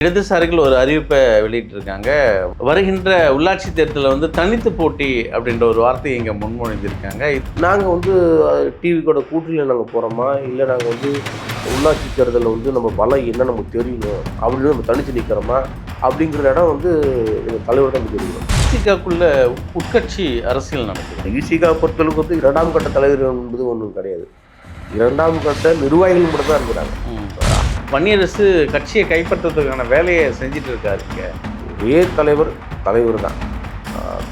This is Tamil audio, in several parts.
இடதுசாரிகள் ஒரு அறிவிப்பை வெளியிட்டிருக்காங்க. வருகின்ற உள்ளாட்சி தேர்தலில் வந்து தனித்து போட்டி அப்படின்ற ஒரு வார்த்தையை இங்கே முன்மொழிஞ்சிருக்காங்க. நாங்கள் வந்து டிவி கூட கூட்டணியில் நாங்கள் போகிறோமா, இல்லை நாங்கள் வந்து உள்ளாட்சி தேர்தலில் வந்து நம்ம பலம் என்ன நமக்கு தெரியணும் அப்படின்னு நம்ம தனித்து நிற்கிறோமா அப்படிங்கிற இடம் வந்து எங்கள் தலைவர் தான் தெரியணும். விசிகாக்குள்ள உட்கட்சி அரசியல் நடக்குது. விசிகா பொறுத்தளவுக்கு வந்து இரண்டாம் கட்ட தலைவர் என்பது ஒன்றும் கிடையாது. இரண்டாம் கட்ட நிர்வாகிகள் மட்டும் தான் இருக்கிறாங்க. வன்னியரசு கட்சியை கைப்பற்றதுக்கான வேலையை செஞ்சுட்டு இருக்காருங்க. ஒரே தலைவர் தான்.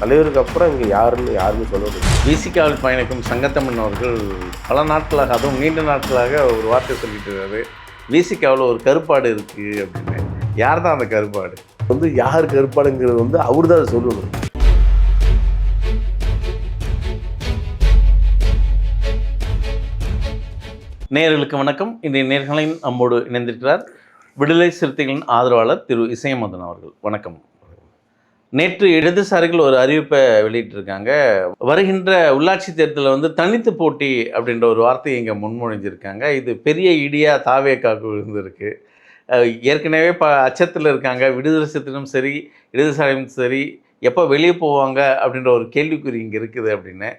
தலைவருக்கு அப்புறம் இங்கே யாருமே சொல்ல முடியாது. விசிகாவில் பயணிக்கும் சங்கத்தமிழ் அவர்கள் பல நாட்களாக, அதுவும் நீண்ட நாட்களாக ஒரு வார்த்தை சொல்லிட்டு இருக்காரு. விசிகாவில் ஒரு கருப்பாடு இருக்குது அப்படின்னு. யார் தான் அந்த கருப்பாடு? வந்து யார் கருப்பாடுங்கிறது வந்து அவர் தான் சொல்லணும். நேயர்களுக்கு வணக்கம். இன்றைய நேர்களின் நம்மோடு இணைந்திருக்கிறார் விடுதலை சிறுத்தைகளின் ஆதரவாளர் திரு இசையமதன் அவர்கள். வணக்கம். நேற்று இடதுசாரிகள் ஒரு அறிவிப்பை வெளியிட்டிருக்காங்க. வருகின்ற உள்ளாட்சி தேர்தலில் வந்து தனித்து போட்டி அப்படின்ற ஒரு வார்த்தையை இங்கே முன்மொழிஞ்சிருக்காங்க. இது பெரிய இடியாக தாவேக்காக்கு இருந்திருக்கு. ஏற்கனவே அச்சத்தில் இருக்காங்க. விடுதலை சிறுத்தைகளும் சரி, இடதுசாரியும் சரி, எப்போ வெளியே போவாங்க அப்படின்ற ஒரு கேள்விக்குறி இங்கே இருக்குது அப்படின்னு.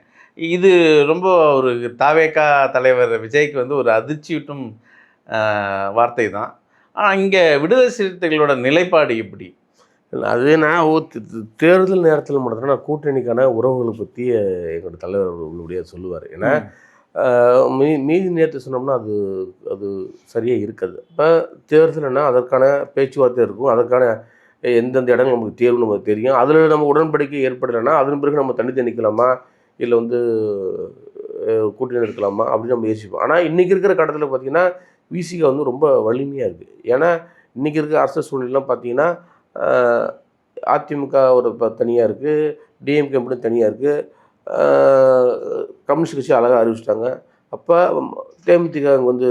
இது ரொம்ப ஒரு தாவேகா தலைவர் விஜய்க்கு வந்து ஒரு அதிர்ச்சியூட்டும் வார்த்தை தான். ஆனால் இங்கே விடுதலை சிறுத்தைகளோட நிலைப்பாடு எப்படி? அது நான் தேர்தல் நேரத்தில் மட்டும் நான் கூட்டணிக்கான உறவுகளை பற்றி எங்களோட தலைவர் உள்ளபடியாக சொல்லுவார். ஏன்னா மீதி நேரத்தை சொன்னோம்னா அது சரியாக இருக்காது. இப்போ தேர்தல்னா அதற்கான பேச்சுவார்த்தை இருக்கும். அதற்கான எந்தெந்த இடங்கள் நமக்கு தேர்வு நமக்கு தெரியும். அதில் நம்ம உடன்படிக்கை ஏற்படலைன்னா அதன் பிறகு நம்ம தனித்து நிற்கலாமா, இல்லை வந்து கூட்டணி எடுக்கலாமா அப்படின்னு நம்ம யோசிப்போம். ஆனால் இன்றைக்கி இருக்கிற கட்டத்தில் பார்த்திங்கன்னா விசிகா வந்து ரொம்ப வலிமையாக இருக்குது. ஏன்னா இன்றைக்கி இருக்கிற அரசு சூழ்நிலாம் பார்த்திங்கன்னா அதிமுக ஒரு தனியாக இருக்குது, டிஎம்கே மட்டும் தனியாக இருக்குது, கம்யூனிஸ்ட் கட்சி அழகாக அறிவிச்சிட்டாங்க. அப்போ தேமுதிக வந்து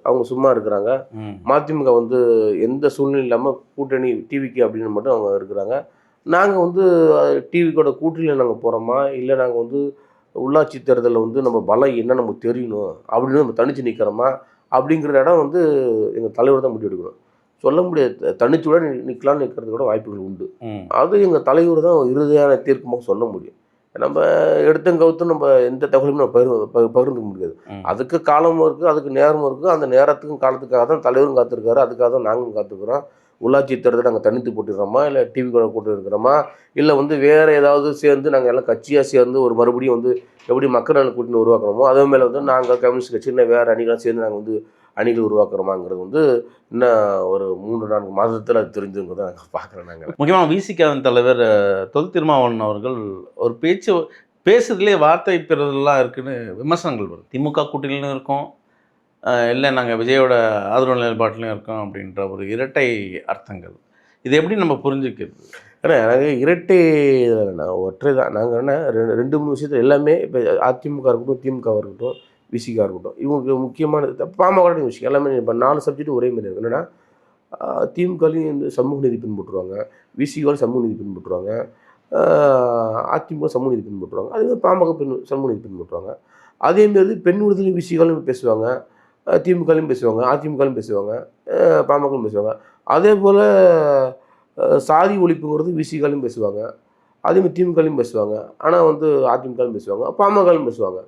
அவங்க சும்மா இருக்கிறாங்க. மதிமுக வந்து எந்த சூழ்நிலை இல்லாமல் கூட்டணி டிவிக்கு அப்படின்னு மட்டும் அவங்க இருக்கிறாங்க. நாங்கள் வந்து டிவி கூட கூட்டணியில் நாங்கள் போகிறோமா, இல்லை நாங்கள் வந்து உள்ளாட்சி தேர்தலில் வந்து நம்ம பலம் என்ன நமக்கு தெரியணும் அப்படின்னு நம்ம தனித்து நிற்கிறோமா அப்படிங்கிற இடம் வந்து எங்கள் தலைவர் தான் முடிவெடுக்கணும். சொல்ல முடியாது. தனிச்சோட நிற்கலான்னு நிற்கிறது கூட வாய்ப்புகள் உண்டு. அது எங்கள் தலைவர் தான் இறுதியான தீர்க்கமாக சொல்ல முடியும். நம்ம எடுத்தங்கவுத்து நம்ம எந்த தகவலையும் நம்ம பகிர்ந்துக்க முடியாது. அதுக்கு காலமும் இருக்குது, அதுக்கு நேரமும் இருக்குது. அந்த நேரத்துக்கும் காலத்துக்காக தான் தலைவரும் காத்திருக்காரு, அதுக்காக தான் நாங்களும் காத்திருக்கிறோம். உள்ளாட்சி தேர்தலை நாங்கள் தனித்து போட்டுக்கிறோமா, இல்லை டிவி கூட கூட்டு இருக்கிறோமா, இல்லை வந்து வேறு ஏதாவது சேர்ந்து நாங்கள் எல்லாம் கட்சியாக சேர்ந்து ஒரு மறுபடியும் வந்து எப்படி மக்கள் நல கூட்டணி உருவாக்கணுமோ அதே மேலே வந்து நாங்கள் கம்யூனிஸ்ட் கட்சி இல்லை வேறு அணிகளாக சேர்ந்து நாங்கள் வந்து அணிகள் உருவாக்குறோமாங்கிறது வந்து இன்னும் ஒரு 3-4 மாதத்தில் அது தெரிஞ்சுங்கிறத நாங்கள் பார்க்குறோம். நாங்கள் முக்கியமாக விசிகாவின் தலைவர் தொல் திருமாவளவன் அவர்கள் ஒரு பேசுறதுலேயே வார்த்தை பெறுதலாம் இருக்குன்னு விமர்சனங்கள் வரும். திமுக கூட்டணியிலும் இருக்கும், இல்லை நாங்கள் விஜயோட ஆதரவு நிலைப்பாட்டிலையும் இருக்கோம் அப்படின்ற ஒரு இரட்டை அர்த்தங்கள். இது எப்படி நம்ம புரிஞ்சுக்கிறது? ஏன்னா எனக்கு இரட்டை ஒற்றை தான். நாங்கள் என்ன 2-3 விஷயத்தில் எல்லாமே இப்போ அதிமுக இருக்கட்டும், திமுக இருக்கட்டும், விசிகா இருக்கட்டும், இவங்களுக்கு முக்கியமான பாமக விஷயம் எல்லாமே இப்போ 4 சப்ஜெக்ட் ஒரே மாதிரி இருக்குது. என்னென்னா திமுகலையும் வந்து சமூக நீதி பின்பற்றுவாங்க, விசிகாவில் சமூக நீதி பின்பற்றுவாங்க, அதிமுக சமூக நீதி பின்பற்றுவாங்க, அதேமாதிரி பாமக சமூக நீதி பின்பற்றுவாங்க. அதேமாரி பெண் விடுதலை விசிகாலையும் பேசுவாங்க, திமுகலையும் பேசுவாங்க, அதிமுகலையும் பேசுவாங்க, பாமகவும் பேசுவாங்க. அதே போல் சாதி ஒழிப்புங்கிறது விசிகாலையும் பேசுவாங்க, அதேமாதிரி திமுகலையும் பேசுவாங்க. ஆனால் வந்து அதிமுகலையும் பேசுவாங்க, பாமகலையும் பேசுவாங்க.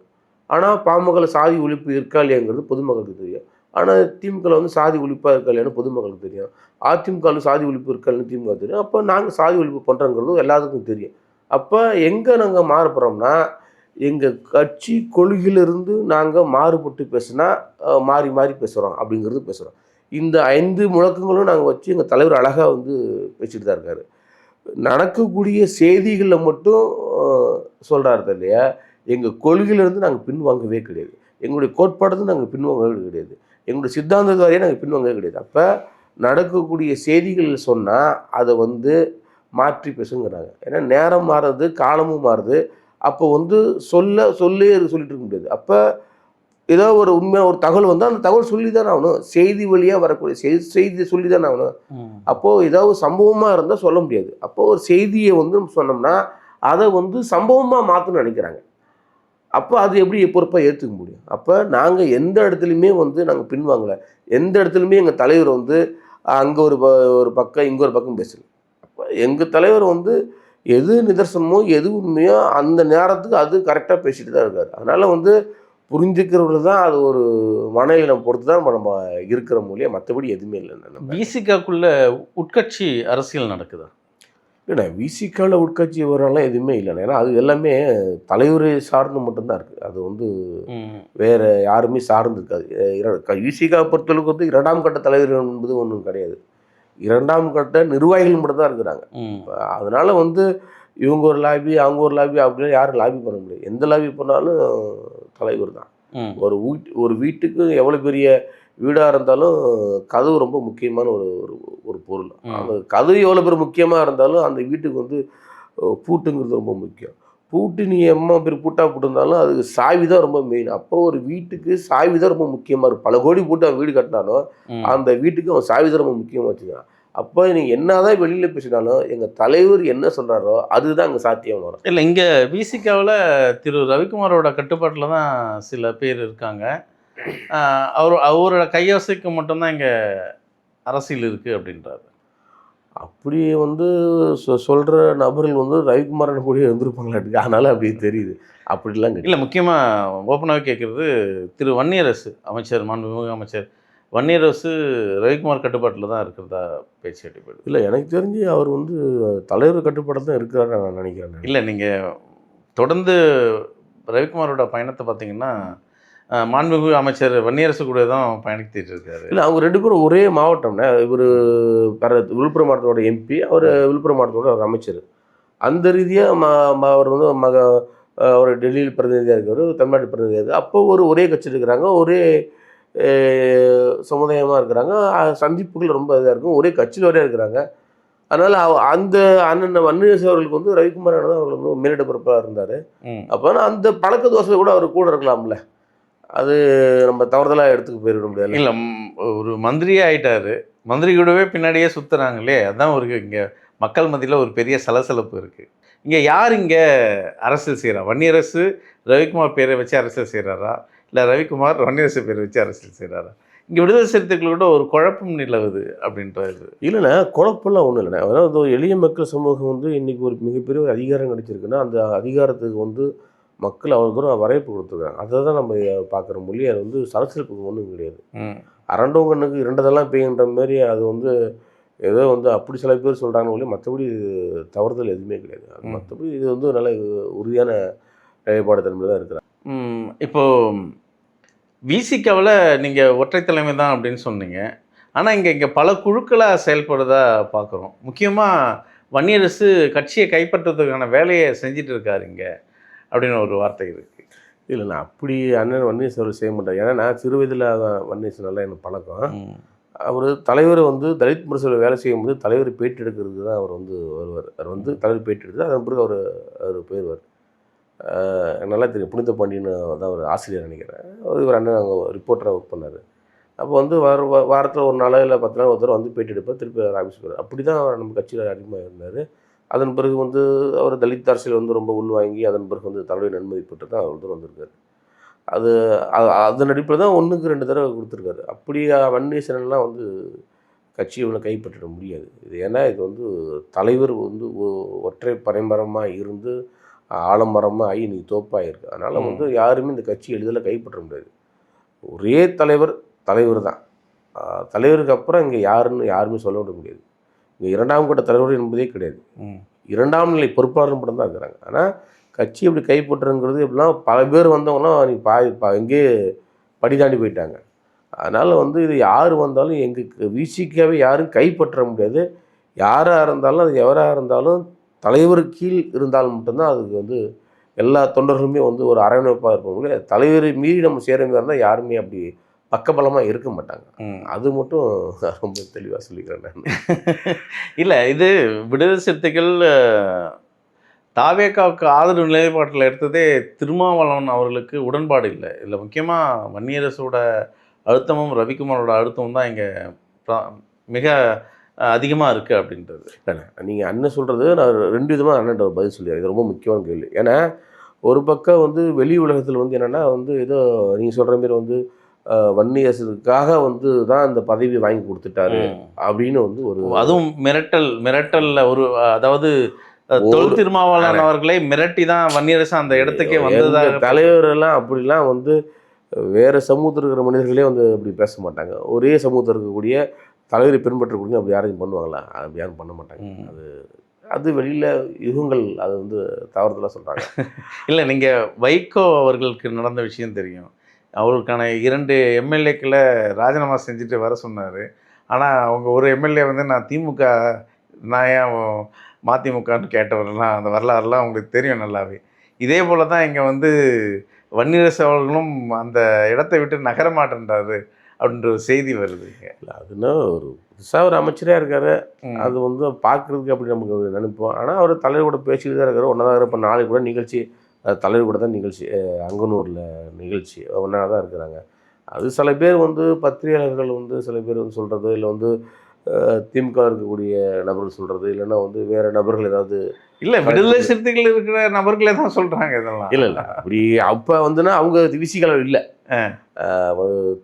ஆனால் பாமகவில் சாதி ஒழிப்பு இருக்கா இல்லையாங்கிறது பொதுமக்களுக்கு தெரியும். ஆனால் திமுகவில் வந்து சாதி ஒழிப்பாக இருக்கா இல்லையான்னு பொதுமக்களுக்கு தெரியும். அதிமுகவில் சாதி ஒழிப்பு இருக்கா இல்லைன்னு திமுக தெரியும். அப்போ நாங்கள் சாதி ஒழிப்பு பண்ணுறோங்கிறது எல்லாத்துக்கும் தெரியும். அப்போ எங்கே நாங்கள் மாறுபடுறோம்னா, எங்கள் கட்சி கொள்கையிலிருந்து நாங்கள் மாறுபட்டு பேசுனா மாறி மாறி பேசுகிறோம் அப்படிங்கிறது பேசுகிறோம். இந்த 5 முழக்கங்களும் நாங்கள் வச்சு எங்கள் தலைவர் அழகாக வந்து பேசிட்டு தான் இருக்கார். நடக்கக்கூடிய செய்திகளில் மட்டும் சொல்கிறாரு இல்லையா, எங்கள் கொள்கையிலேருந்து நாங்கள் பின்வாங்கவே கிடையாது, எங்களுடைய கோட்பாடு நாங்கள் பின்வாங்கவே கிடையாது, எங்களுடைய சித்தாந்தத்தாரியே நாங்கள் பின்வாங்கவே கிடையாது. அப்போ நடக்கக்கூடிய செய்திகள் சொன்னால் அதை வந்து மாற்றி பேசுங்கிறாங்க. ஏன்னா நேரம் மாறுறது, காலமும் மாறுது. அப்போ வந்து சொல்லிட்டு இருக்க முடியாது. அப்போ ஏதோ ஒரு உண்மையாக ஒரு தகவல் வந்தால் அந்த தகவல் சொல்லி தானே ஆகணும். செய்தி வழியாக வரக்கூடிய செய்தியை சொல்லி தானே ஆகணும். அப்போது ஏதாவது சம்பவமாக இருந்தால் சொல்ல முடியாது. அப்போது ஒரு செய்தியை வந்து சொன்னோம்னா அதை வந்து சம்பவமாக மாற்றணும்னு நினைக்கிறாங்க. அப்போ அது எப்படி பொறுப்பாக ஏற்றுக்க முடியும்? அப்போ நாங்கள் எந்த இடத்துலையுமே வந்து நாங்கள் பின்வாங்கலை. எந்த இடத்துலையுமே எங்கள் தலைவர் வந்து அங்கே ஒரு பக்கம் இங்கே ஒரு பக்கம் பேசல. அப்போ எங்கள் தலைவர் வந்து எது நிதர்சனமோ எது உண்மையோ அந்த நேரத்துக்கு அது கரெக்டாக பேசிட்டு தான் இருக்காரு. அதனால் வந்து புரிஞ்சுக்கிறவர்கள் தான் அது ஒரு மனநிலம் பொறுத்து தான் நம்ம இருக்கிற மொழியாக, மற்றபடி எதுவுமே இல்லை. விசிகாக்குள்ள உட்கட்சி அரசியல் நடக்குதா? இல்லைண்ணா, விசிகாவில் உட்கட்சி விவரம்லாம் எதுவுமே இல்லைண்ணா. ஏன்னா அது எல்லாமே தலைவரை சார்ந்து மட்டும்தான் இருக்குது. அது வந்து வேறு யாருமே சார்ந்து இருக்காது. விசிகாவை பொறுத்தளவுக்கு வந்து 2ஆம் கட்ட தலைவர் என்பது ஒன்றும் கிடையாது. 2ஆம் கட்ட நிர்வாகிகள் மட்டும்தான் இருக்கிறாங்க. அதனால் வந்து இவங்க ஒரு லாபி அவங்க ஒரு லாபி அப்படின்னு யாரும் லாபி பண்ண முடியாது. எந்த லாபி பண்ணாலும் தலைவர் தான். ஒரு வீட்டுக்கு எவ்வளோ பெரிய வீடாக இருந்தாலும் கதவு ரொம்ப முக்கியமான ஒரு ஒரு பொருள். அந்த கதவு எவ்வளோ பேர் முக்கியமாக இருந்தாலும் அந்த வீட்டுக்கு வந்து பூட்டுங்கிறது ரொம்ப முக்கியம். பூட்டு நீ எம்மா பேர் பூட்டாக போட்டிருந்தாலும் அதுக்கு சாவி தான் ரொம்ப மெயின். அப்போ ஒரு வீட்டுக்கு சாவி தான் ரொம்ப முக்கியமாக இருக்கும். பல கோடி போட்டு அவன் வீடு கட்டினாலும் அந்த வீட்டுக்கு அவன் சாவி தான் ரொம்ப முக்கியமாக வச்சுக்கிறான். அப்போ நீங்கள் என்னதான் வெளியில் பேசினாலும் எங்கள் தலைவர் என்ன சொல்கிறாரோ அதுதான் அங்கே சாத்தியம் வரும். இல்லை, இங்கே விசிகாவில் திரு ரவிக்குமாரோட கட்டுப்பாட்டில் தான் சில பேர் இருக்காங்க. அவரோட கையசைக்கு மட்டும்தான் இங்கே அரசியல் இருக்குது அப்படின்றாரு. அப்படி வந்து சொல்கிற நபர்கள் வந்து ரவிக்குமாரன் கூட இருந்திருப்பாங்களாட்டுக்கு. அதனால் அப்படி தெரியுது. அப்படிலாம் இல்லை, முக்கியமாக ஓப்பனாகவே கேட்குறது திரு வன்னியரசு அமைச்சர், மாண்புமிகு அமைச்சர் வன்னியரசு ரவிக்குமார் கட்டுப்பாட்டில் தான் இருக்கிறதா பேச்சு அடிப்படை. இல்லை, எனக்கு தெரிஞ்சு அவர் வந்து தலைவர் கட்டுப்பாட்டில் தான் இருக்கிறாரு நான் நினைக்கிறேன். இல்லை, நீங்கள் தொடர்ந்து ரவிக்குமாரோட பயணத்தை பார்த்தீங்கன்னா மாண்புமிகு அமைச்சர் வன்னியரசு கூட தான் பயணித்துட்டு இருக்காரு. இல்லை, அவங்க 2 பேரும் ஒரே மாவட்டம்னா. இவர் விழுப்புரம் மாவட்டத்தோட எம்பி, அவர் விழுப்புரம் மாவட்டத்தோட ஒரு அமைச்சர். அந்த ரீதியாக அவர் வந்து அவர் டெல்லியில் பிரதிநிதியாக இருக்கார், தமிழ்நாட்டு பிரதிநிதியாக இருக்கார். அப்போ ஒரே கட்சியில் இருக்கிறாங்க, ஒரே சமுதாயமாக இருக்கிறாங்க. சந்திப்புகள் ரொம்ப இதாக இருக்கும், ஒரே கட்சியில் வரையாக இருக்கிறாங்க. அதனால் அந்த அண்ணன் வன்னியரசு அவர்களுக்கு வந்து ரவிக்குமார் தான் அவர்களுக்கு வந்து மேலிட பொறுப்பாக இருந்தார். அப்போ அந்த பழக்க தோசை கூட அவர் கூட இருக்கலாம்ல. அது நம்ம தவறுதலாக எடுத்துக்க போயிட முடியாது. இல்லை, ஒரு மந்திரியே ஆகிட்டாரு, மந்திரி கூடவே பின்னாடியே சுற்றுறாங்களே, அதுதான் ஒரு இங்கே மக்கள் மத்தியில் ஒரு பெரிய சலசலப்பு இருக்குது. இங்கே யார் இங்கே அரசியல் செய்கிறா? வன்னியரசு ரவிக்குமார் பேரை வச்சு அரசியல் செய்கிறாரா, இல்லை ரவிக்குமார் வன்னியரசு பேரை வச்சு அரசியல் செய்கிறாரா? இங்கே விடுதலை சிறுத்தைகளோட ஒரு குழப்பம் நிலவுது அப்படின்றது. இல்லைண்ணா, குழப்பம்லாம் ஒன்றும் இல்லைண்ணா. அதாவது எளிய மக்கள் சமூகம் வந்து இன்றைக்கி ஒரு மிகப்பெரிய ஒரு அதிகாரம் கிடைச்சிருக்குன்னா அந்த அதிகாரத்துக்கு வந்து மக்கள் அவ்வளோ தூரம் வரவேற்பு கொடுத்துருக்காங்க. அதை தான் நம்ம பார்க்குற மொழி. அது வந்து சலசலப்புக்கு ஒன்றும் கிடையாது. அரண்டவங்கண்ணுக்கு இரண்டதெல்லாம் பெய்கின்ற மாதிரி அது வந்து ஏதோ வந்து அப்படி சில பேர் சொல்கிறாங்க ஒழி, மற்றபடி தவறுதல் எதுவுமே கிடையாது. மற்றபடி இது வந்து நல்ல உறுதியான நிலைப்பாடு தன்மையில் தான் இருக்கிறாங்க. இப்போது விசிகாவில் நீங்கள் ஒற்றை தலைமை தான் அப்படின்னு சொன்னீங்க. ஆனால் இங்கே பல குழுக்களாக செயல்படுறதா பார்க்குறோம். முக்கியமாக வன்னியரசு கட்சியை கைப்பற்றுறதுக்கான வேலையை செஞ்சிட்டு இருக்காரு இங்கே அப்படின்னு ஒரு வார்த்தை இருக்குது. இல்லைண்ணா, அப்படி அண்ணன் வன்னியரசு அவர் செய்ய மாட்டார். ஏன்னா நான் சிறு வயதில் வன்னியரசு நல்லா எனக்கு பழக்கம். அவர் தலைவர் வந்து தலித் முரசில் வேலை செய்யும்போது தலைவர் பேட்டி எடுக்கிறதுக்கு தான் அவர் வந்து வருவார். அவர் வந்து தலைவர் பேட்டி எடுத்து அதன் பிறகு அவர் போயிடுவார். நல்லா தெரியும், புனித பாண்டியன்னு தான் அவர் ஆசிரியர் நினைக்கிறேன். இவர் அண்ணன் அங்கே ரிப்போர்ட்டராக ஒர்க் பண்ணார். அப்போ வந்து வாரத்தில் ஒரு நாளோ இல்லை 10 நாள் ஒருத்தர் வந்து பேட்டி எடுப்பார், திருப்பி ஆஃபீஸ் போகிறார். அப்படி தான் அவர் நம்ம கட்சியில் அதிகமாக இருந்தார். அதன் பிறகு வந்து அவர் தலித் அரசியல் வந்து ரொம்ப உள்வாங்கி அதன் பிறகு வந்து தலைவர் நன்மதி பெற்று தான் அவர் வந்து வந்திருக்காரு. அதன் அடிப்படையில் தான் 1க்கு 2 தடவை கொடுத்துருக்காரு. அப்படி வன்னியரசன்லாம் வந்து கட்சியை இவ்வளோ கைப்பற்றிட முடியாது. இது ஏன்னா இது வந்து தலைவர் வந்து ஒற்றை பனைமரமாக இருந்து ஆலமரமாக ஆகி இன்னைக்கு தோப்பாக இருக்குது. அதனால் வந்து யாருமே இந்த கட்சி எளிதில் கைப்பற்ற முடியாது. ஒரே தலைவர் தான். தலைவருக்கு அப்புறம் இங்கே யாருமே சொல்ல விட முடியாது. இங்கே 2ஆம் கட்ட தலைவர் என்பதே கிடையாது. 2ஆம் நிலை பொறுப்பாளர் மட்டும் தான் இருக்கிறாங்க. ஆனால் கட்சி எப்படி கைப்பற்றுங்கிறது எப்படின்னா பல பேர் வந்தவங்களாம் நீ எங்கேயே படி தாண்டி போயிட்டாங்க. அதனால் வந்து இது யார் வந்தாலும் எங்களுக்கு விசிகாவே யாரும் கைப்பற்ற முடியாது. யாராக இருந்தாலும் அது எவராக இருந்தாலும் தலைவர் கீழ் இருந்தாலும் மட்டும்தான் அதுக்கு வந்து எல்லா தொண்டர்களுமே வந்து ஒரு அரவணைப்பாக இருப்பாங்க. தலைவரை மீறி நம்ம சேர மாதிரி இருந்தால் யாருமே அப்படி பக்கபலமாக இருக்க மாட்டாங்க. அது மட்டும் ரொம்ப தெளிவாக சொல்லிக்கிறேன் நான். இல்லை, இது விடுதலை சிறுத்தைகள் தாவேக்காவுக்கு ஆதரவு நிலைப்பாட்டில் எடுத்ததே திருமாவளவன் அவர்களுக்கு உடன்பாடு இல்லை. இதில் முக்கியமாக வன்னியரசோட அழுத்தமும் ரவிக்குமாரோட அழுத்தமும் தான் இங்கே மிக அதிகமாக இருக்குது அப்படின்றது. நீங்கள் அண்ணன் சொல்கிறது நான் 2 விதமாக அண்ணன் பதில் சொல்லிடுறேன். இது ரொம்ப முக்கியமான கேள்வி. ஏன்னா ஒரு பக்கம் வந்து வெளி உலகத்தில் வந்து என்னென்னா வந்து ஏதோ நீங்கள் சொல்கிற மாரி வந்து வன்னியரசுக்காக வந்து தான் அந்த பதவி வாங்கி கொடுத்துட்டாரு அப்படின்னு வந்து ஒரு அதுவும் மிரட்டல்ல ஒரு அதாவது தொல் திருமாவளவன் அவர்களை மிரட்டி தான் வன்னியரசு அந்த இடத்துக்கே வந்ததாக தலைவர் எல்லாம் அப்படிலாம் வந்து வேற சமூகத்தில் இருக்கிற மனிதர்களே வந்து அப்படி பேச மாட்டாங்க. ஒரே சமூகத்தில் இருக்கக்கூடிய தலைவரை பின்பற்றக்கூடிய அப்படி யாரையும் பண்ணுவாங்களா? அப்படி யாரும் பண்ண மாட்டாங்க. அது அது வெளியில் யுகங்கள் அது வந்து தவறுதலாக சொல்கிறாங்க. இல்லை, நீங்கள் வைகோ அவர்களுக்கு நடந்த விஷயம் தெரியும். அவருக்கான 2 எம்எல்ஏக்களை ராஜினாமா செஞ்சுட்டு வர சொன்னார். ஆனால் அவங்க ஒரு எம்எல்ஏ வந்து நான் ஏன் மதிமுகன்னு கேட்டவரெல்லாம் அந்த வரலாறுலாம் அவங்களுக்கு தெரியும் நல்லாவே. இதே போல் தான் இங்கே வந்து வன்னியரசு அவர்களும் அந்த இடத்தை விட்டு நகர மாட்டேன்றாரு அப்படின்ற ஒரு செய்தி வருது. அதுனா ஒரு புதுசாக ஒரு அமைச்சராக இருக்காரு. அது வந்து பார்க்குறதுக்கு அப்படி நமக்கு நினைப்போம். ஆனால் அவர் தலைவர் கூட பேசிட்டு தான் இருக்காரு. ஒன்றா தான் இப்போ நாளைக்கு கூட நிகழ்ச்சி தலைவர் கூட தான் நிகழ்ச்சி, அங்கனூரில் நிகழ்ச்சி ஒன்றா தான் இருக்கிறாங்க. அது சில பேர் வந்து பத்திரிகையாளர்கள் வந்து சில பேர் வந்து சொல்கிறது, இல்லை வந்து திமுக இருக்கக்கூடிய நபர்கள் சொல்கிறது, இல்லைன்னா வந்து வேறு நபர்கள் ஏதாவது இல்லை விடுதலை சிறுத்தைகள் இருக்கிற நபர்களே தான் சொல்கிறாங்க இதெல்லாம். இல்லை அப்படி அப்போ வந்துன்னா அவங்க விசிகள் இல்லை.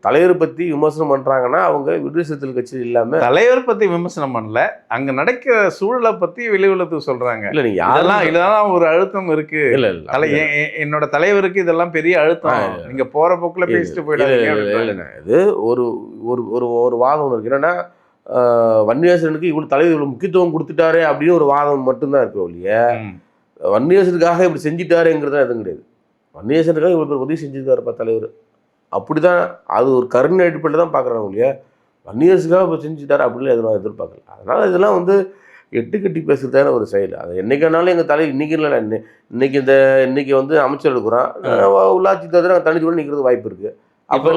தலைவர் பற்றி விமர்சனம் பண்ணுறாங்கன்னா அவங்க விடுதலை சிறுத்தைகள் கட்சி இல்லாமல் தலைவர் பற்றி விமர்சனம் பண்ணல, அங்கே நடக்கிற சூழலை பற்றி வெளியுலகத்துக்கு சொல்கிறாங்க. இல்லை நீங்கள் அதெல்லாம் இதெல்லாம் ஒரு அழுத்தம் இருக்குது. இல்லை என்னோட தலைவருக்கு இதெல்லாம் பெரிய அழுத்தம், நீங்கள் போகிற போக்கில் பேசிட்டு போயிடாதீங்க. இது ஒரு ஒரு ஒரு வாதம் ஒன்று இருக்குது. என்னன்னா வன்னியரசனுக்கு இவ்வளோ தலைவர் இவ்வளோ முக்கியத்துவம் கொடுத்துட்டாரு அப்படின்னு ஒரு வாதம் மட்டும்தான் இருக்கு ஒழிய வன்னியரசனுக்காக இப்படி செஞ்சுட்டாருங்கிறது எதுவும் கிடையாது. வன்னியரசனுக்காக இவ்வளோ பேர் உதவி செஞ்சுருக்காருப்பா தலைவர், அப்படி தான் அது ஒரு கருணை அடிப்படையில் தான் பார்க்குறாங்க ஒழிய வன்னியரசுக்காக இப்போ செஞ்சுட்டாரு அப்படின்னு எதுவும் எதிர்பார்க்கல. அதனால் இதெல்லாம் வந்து எட்டு கட்டி பேசுறதான ஒரு செயல். அது என்னைக்கானாலும் எங்கள் தலைவர் இன்றைக்கி இல்லை, இன்னைக்கு வந்து அமைச்சர் எடுக்கிறோம், உள்ளாட்சி தேர்தல் தனித்து நிற்கிறது வாய்ப்பு இருக்குது. அப்போ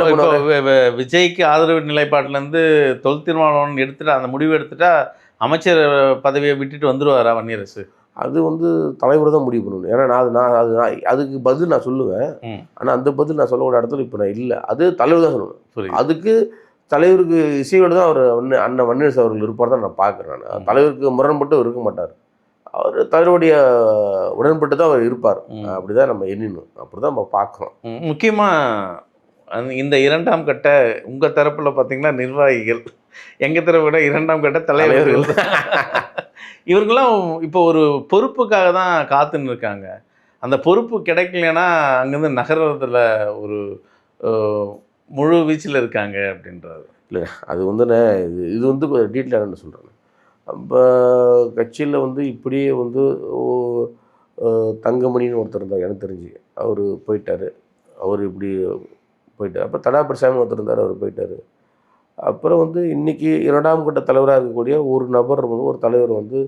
விஜய்க்கு ஆதரவு நிலைப்பாட்டிலேருந்து தொல் திருமாவளவன் எடுத்துட்டா அந்த முடிவு எடுத்துட்டா அமைச்சர் பதவியை விட்டுட்டு வந்துடுவாரா வன்னியரசு? அது வந்து தலைவர் தான் முடிவு பண்ணணும். ஏன்னா அதுக்கு பதில் நான் சொல்லுவேன். ஆனால் அந்த பதில் நான் சொல்லக்கூடிய இடத்துல இப்போ நான் இல்லை, அது தலைவர் தான் சொல்லணும். அதுக்கு தலைவருக்கு இசையோடு தான் அவர் அண்ணன் வன்னியரசு அவர்கள் இருப்பார் தான் நான் பார்க்குறேன். தலைவருக்கு முரண்பட்டு இருக்க மாட்டார், அவர் தலைவருடைய உடன்பட்டு தான் அவர் இருப்பார். அப்படி தான் நம்ம எண்ணினோம், அப்படி தான் நம்ம பார்க்குறோம். முக்கியமாக இந்த 2ஆம் கட்ட உங்கள் தரப்பில் பார்த்தீங்கன்னா நிர்வாகிகள், எங்கள் தரப்பை விட 2ஆம் கட்ட தலைவர்கள் இவர்கள்லாம் இப்போ ஒரு பொறுப்புக்காக தான் காத்துன்னு இருக்காங்க. அந்த பொறுப்பு கிடைக்கலன்னா அங்கேருந்து நகர்றதுல ஒரு முழு வீச்சில் இருக்காங்க அப்படின்றது. இல்லை அது வந்து இது வந்து டீட்டெயிலாக என்ன சொல்கிறேன், நம்ம கட்சியில் வந்து இப்படியே வந்து தங்கமணின்னு ஒருத்தர் இருந்தார் எனக்கு தெரிஞ்சு, அவர் போயிட்டார். அவர் இப்படி போயிட்டார். அப்புறம் தடாபரசாமி ஒருத்தர் இருந்தார், அவர் போயிட்டார். அப்புறம் வந்து இன்றைக்கி 2ஆம் கட்ட தலைவராக இருக்கக்கூடிய ஒரு நபர் வந்து ஒரு தலைவர் வந்து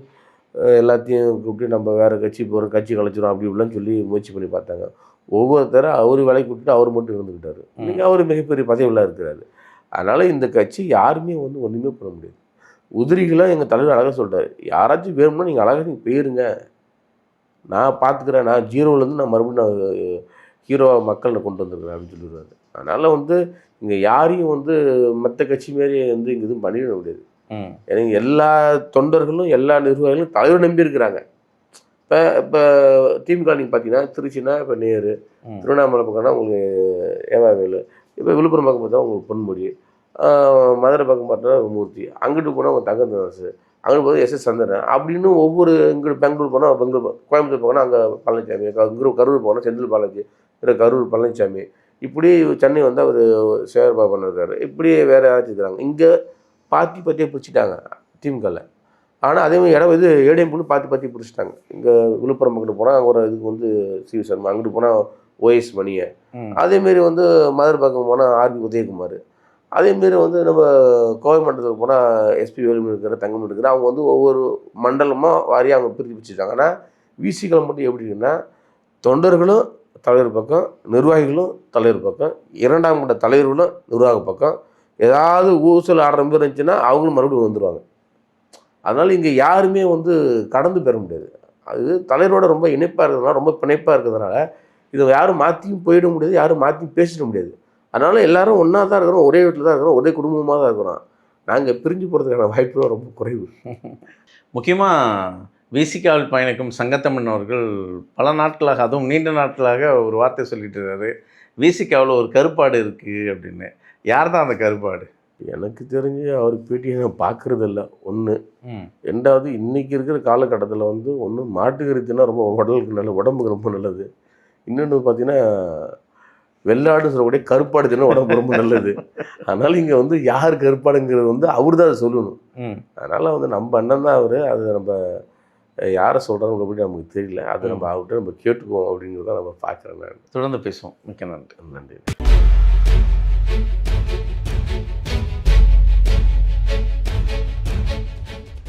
எல்லாத்தையும் கூப்பிட்டு நம்ம வேறு கட்சி போகிற கட்சி கலைச்சிடும் அப்படி இப்படிலாம் சொல்லி முயற்சி பண்ணி பார்த்தாங்க. ஒவ்வொருத்தரும் அவர் வேலைக்கு விட்டுட்டு அவர் மட்டும் இருந்துக்கிட்டார். இன்றைக்கி அவர் மிகப்பெரிய பதவியில் இருக்கிறாரு. அதனால் இந்த கட்சி யாருமே வந்து ஒன்றுமே பண்ண முடியாது. உதிரிகளாக எங்கள் தலைவர் அழகாக சொல்லிட்டார், யாராச்சும் வேணும்னா நீங்கள் அழகாக நீங்கள் போயிருங்க, நான் பார்த்துக்கிறேன், நான் ஜீரோவிலேருந்து நான் மறுபடியும் நான் ஹீரோவாக மக்களை கொண்டு வந்துருக்கிறேன் அப்படின்னு சொல்லிடுவார். அதனால் வந்து இங்கே யாரையும் வந்து மற்ற கட்சி மாரி வந்து இங்கே எதுவும் பண்ணிட முடியாது. எனக்கு எல்லா தொண்டர்களும் எல்லா நிர்வாகிகளும் தலைவர் நம்பி இருக்கிறாங்க. இப்போ திமுக நீங்கள் பார்த்தீங்கன்னா திருச்சினா இப்போ நேரு, திருவண்ணாமலை பக்கம்னா உங்களுக்கு ஏவாவேலு, இப்போ விழுப்புரம் பக்கம் பார்த்தா உங்களுக்கு பொன்முடி, மதுரை பக்கம் பார்த்தோன்னா மூர்த்தி, அங்கிட்டு போனால் உங்கள் தங்கதாசு, அங்கிட்டு போனால் எஸ்எஸ் சந்திரன் அப்படின்னு ஒவ்வொரு இங்கிட்டு பெங்களூர் போனால் பெங்களூர், கோயம்புத்தூர் போனால் அங்கே பழனிசாமி, கரூர் போனால் செந்தில் பாலாஜி, கரூர் பழனிசாமி, இப்படி சென்னை வந்து அவர் சேகர்பாபன் இருக்கார், இப்படி வேறு யாராச்சும் இருக்கிறாங்க. இங்கே பார்ட்டியை பிடிச்சிட்டாங்க திமுகவில். ஆனால் அதேமாதிரி இடம் இது ஏடிஎம் பொண்ணு பார்ட்டி பிடிச்சிட்டாங்க. இங்கே விழுப்புரம் பக்கத்து போனால் அங்கே ஒரு இதுக்கு வந்து சிவி சர்மா, அங்கிட்டு போனால் ஓஎஸ் மணியை, அதேமாரி வந்து மதுரை பக்கம் போனால் ஆர்பி உதயகுமார், அதேமாரி வந்து நம்ம கோவை மண்டலத்துக்கு போனால் எஸ்பி வேலுமணி இருக்கிற தங்கம் இருக்கிற, அவங்க வந்து ஒவ்வொரு மண்டலமாக வாரியாக அவங்க பிரித்து பிடிச்சிட்டாங்க. ஆனால் விசிகளை மட்டும் எப்படி இருக்குன்னா தொண்டர்களும் தலைவர் பக்கம், நிர்வாகிகளும் தலைவர் பக்கம், 2ஆம் கட்ட தலைவர்களும் நிர்வாக பக்கம், ஏதாவது ஊசல் ஆடுற மாதிரி இருந்துச்சுன்னா அவங்களும் மறுபடியும் வந்துடுவாங்க. அதனால் இங்கே யாருமே வந்து கடந்து பெற முடியாது. அது தலைவரோட ரொம்ப இணைப்பாக இருக்கிறதுனால, ரொம்ப பிணைப்பாக இருக்கிறதுனால இதை யாரும் மாற்றியும் போயிட முடியாது, யாரும் மாற்றியும் பேசிட முடியாது. அதனால் எல்லோரும் ஒன்றா தான் இருக்கிறோம், ஒரே வீட்டில் தான் இருக்கிறோம், ஒரே குடும்பமாக தான் இருக்கிறோம். நாங்கள் பிரிஞ்சு போகிறதுக்கான வாய்ப்புகள் ரொம்ப குறைவு. முக்கியமாக விசிகாவில் பயணிக்கும் சங்கத்தமிழன் அவர்கள் பல நாட்களாக, அதுவும் நீண்ட நாட்களாக ஒரு வார்த்தை சொல்லிட்டு இருக்காரு, விசிகாவில் ஒரு கருப்பாடு இருக்குது அப்படின்னு. யார் தான் அந்த கருப்பாடு? எனக்கு தெரிஞ்சு அவருக்கு பேட்டியை நான் பார்க்குறதில்ல ஒன்று. ம். ரெண்டாவது இன்றைக்கி இருக்கிற காலகட்டத்தில் வந்து ஒன்று மாட்டுக்கறித்துனா ரொம்ப உடலுக்கு நல்ல, உடம்புக்கு ரொம்ப நல்லது. இன்னொன்று பார்த்தீங்கன்னா வெள்ளாடு சொல்லக்கூடிய கருப்பாடு தின்னா உடம்புக்கு ரொம்ப நல்லது. அதனால் இங்கே வந்து யார் கருப்பாடுங்கிறது வந்து அவர் தான் அதை சொல்லணும். அதனால் வந்து நம்ம அண்ணன் தான் அவர். அது நம்ம யாரை சொல்கிறாங்க அப்படி நமக்கு தெரியல. அதை நம்ம அவர்கிட்ட நம்ம கேட்டுக்குவோம் அப்படிங்கிறத நம்ம பார்க்குறேன். நான் தொடர்ந்து பேசுவோம். மிக்க நன்றி. நன்றி.